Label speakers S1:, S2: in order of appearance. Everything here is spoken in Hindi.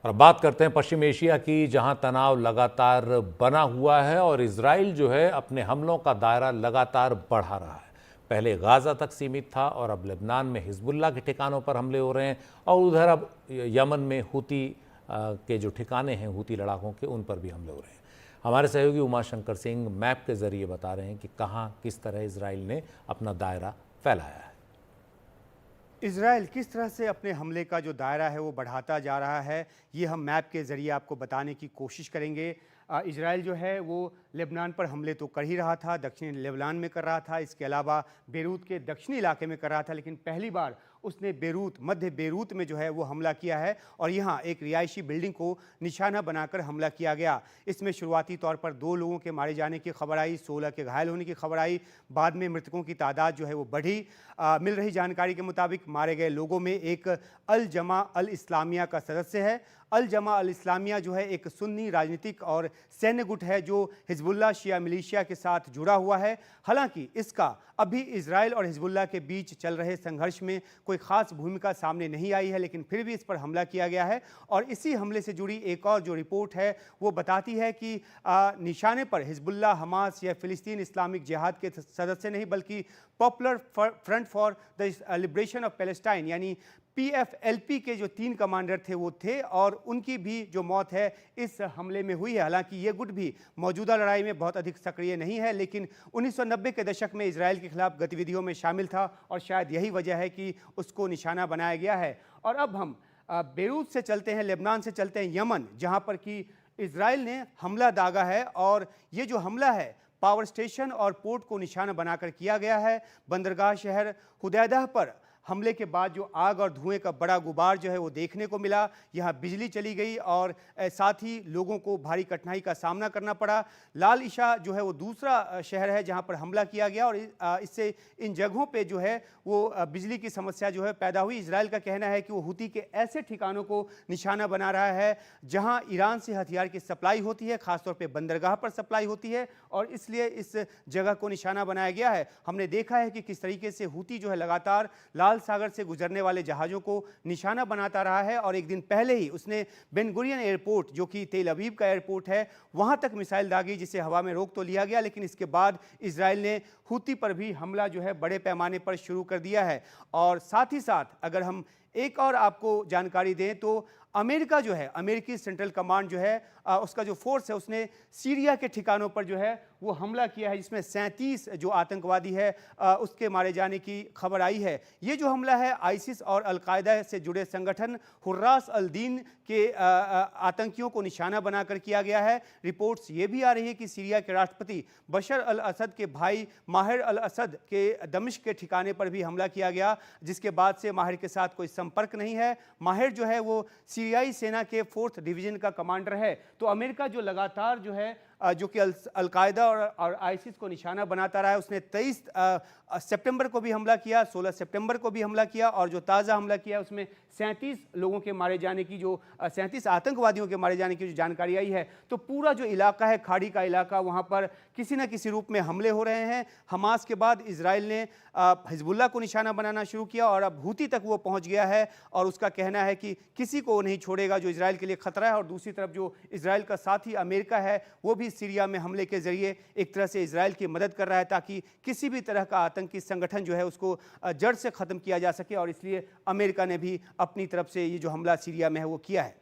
S1: और अब बात करते हैं पश्चिम एशिया की, जहां तनाव लगातार बना हुआ है और इजराइल जो है अपने हमलों का दायरा लगातार बढ़ा रहा है। पहले गाजा तक सीमित था और अब लेबनान में हिजबुल्लाह के ठिकानों पर हमले हो रहे हैं और उधर अब यमन में हूती के जो ठिकाने हैं हूती लड़ाकों के, उन पर भी हमले हो रहे हैं। हमारे सहयोगी उमाशंकर सिंह मैप के जरिए बता रहे हैं कि कहाँ किस तरह इजराइल ने अपना दायरा फैलाया है।
S2: इज़राइल किस तरह से अपने हमले का जो दायरा है वो बढ़ाता जा रहा है, ये हम मैप के ज़रिए आपको बताने की कोशिश करेंगे। इज़राइल जो है वो लेबनान पर हमले तो कर ही रहा था, दक्षिणी लेबनान में कर रहा था, इसके अलावा बेरूत के दक्षिणी इलाके में कर रहा था, लेकिन पहली बार उसने बेरूत, मध्य बेरूत में जो है वो हमला किया है और यहाँ एक रिहायशी बिल्डिंग को निशाना बनाकर हमला किया गया। इसमें शुरुआती तौर पर 2 लोगों के मारे जाने की खबर आई, 16 के घायल होने की खबर आई। बाद में मृतकों की तादाद जो है वो बढ़ी। मिल रही जानकारी के मुताबिक मारे गए लोगों में एक अल जमा अल इस्लामिया का सदस्य है। अल जमा अल इस्लामिया जो है एक सुन्नी राजनीतिक और सैन्य गुट है जो हिजबुल्लाह शिया मिलिशिया के साथ जुड़ा हुआ है। हालांकि इसका अभी इजराइल और हिजबुल्लाह के बीच चल रहे संघर्ष में कोई खास भूमिका सामने नहीं आई है, लेकिन फिर भी इस पर हमला किया गया है। और इसी हमले से जुड़ी एक और जो रिपोर्ट है वो बताती है कि निशाने पर हिजबुल्लाह, हमास या फिलिस्तीन इस्लामिक जिहाद के सदस्य नहीं, बल्कि popular front for the liberation of Palestine यानी PFLP के जो 3 कमांडर थे वो थे और उनकी भी जो मौत है इस हमले में हुई है। हालांकि ये गुट भी मौजूदा लड़ाई में बहुत अधिक सक्रिय नहीं है, लेकिन 1990 के दशक में इजराइल के खिलाफ गतिविधियों में शामिल था और शायद यही वजह है कि उसको निशाना बनाया गया है। और अब हम बेरूत से चलते हैं, लेबनान से चलते हैं यमन, जहां पर कि इजराइल ने हमला दागा है और ये जो हमला है पावर स्टेशन और पोर्ट को निशाना बनाकर किया गया है। बंदरगाह शहर हुदैदा पर हमले के बाद जो आग और धुएं का बड़ा गुबार जो है वो देखने को मिला। यहाँ बिजली चली गई और साथ ही लोगों को भारी कठिनाई का सामना करना पड़ा। लाल इशा जो है वो दूसरा शहर है जहाँ पर हमला किया गया और इससे इन जगहों पे जो है वो बिजली की समस्या जो है पैदा हुई। इजराइल का कहना है कि वो हूती के ऐसे ठिकानों को निशाना बना रहा है जहाँ ईरान से हथियार की सप्लाई होती है, खासतौर पर बंदरगाह पर सप्लाई होती है और इसलिए इस जगह को निशाना बनाया गया है। हमने देखा है कि किस तरीके से हूती जो है लगातार लाल सागर से गुजरने वाले जहाज़ों को निशाना बनाता रहा है और एक दिन पहले ही उसने बेन गुरियन एयरपोर्ट, जो कि तेल अवीव का एयरपोर्ट है, वहां तक मिसाइल दागी, जिसे हवा में रोक तो लिया गया, लेकिन इसके बाद इजराइल ने हूती पर भी हमला जो है बड़े पैमाने पर शुरू कर दिया है। और साथ ही साथ अगर हम एक और आपको जानकारी दें तो अमेरिका जो है, अमेरिकी सेंट्रल कमांड जो है उसका जो फोर्स है उसने सीरिया के ठिकानों पर जो है वो हमला किया है, जिसमें 37 जो आतंकवादी है उसके मारे जाने की खबर आई है। ये जो हमला है आईसिस और अलकायदा से जुड़े संगठन हुर्रास अल दीन के आतंकियों को निशाना बनाकर किया गया है। रिपोर्ट्स ये भी आ रही है कि सीरिया के राष्ट्रपति बशर अल असद के भाई माहिर अल असद के दमिश्क के ठिकाने पर भी हमला किया गया, जिसके बाद से माहिर के साथ कोई संपर्क नहीं है। माहिर जो है वो सीरियाई सेना के 4th डिवीजन का कमांडर है। तो अमेरिका जो लगातार जो है जो कि अलकायदा और आईसिस को निशाना बनाता रहा है, उसने 23 सितंबर को भी हमला किया, 16 सितंबर को भी हमला किया और जो ताज़ा हमला किया उसमें 37 लोगों के मारे जाने की, जो 37 आतंकवादियों के मारे जाने की जो जानकारी आई है। तो पूरा जो इलाका है, खाड़ी का इलाका, वहाँ पर किसी न किसी रूप में हमले हो रहे हैं। हमास के बाद इजराइल ने हिजबुल्लाह को निशाना बनाना शुरू किया और अब हूती तक वो पहुँच गया है और उसका कहना है कि किसी को नहीं छोड़ेगा जो इजराइल के लिए खतरा है। और दूसरी तरफ जो इजराइल का साथी अमेरिका है वो भी सीरिया में हमले के जरिए एक तरह से इजराइल की मदद कर रहा है ताकि किसी भी तरह का आतंकी संगठन जो है उसको जड़ से ख़त्म किया जा सके, और इसलिए अमेरिका ने भी अपनी तरफ से ये जो हमला सीरिया में है वो किया है।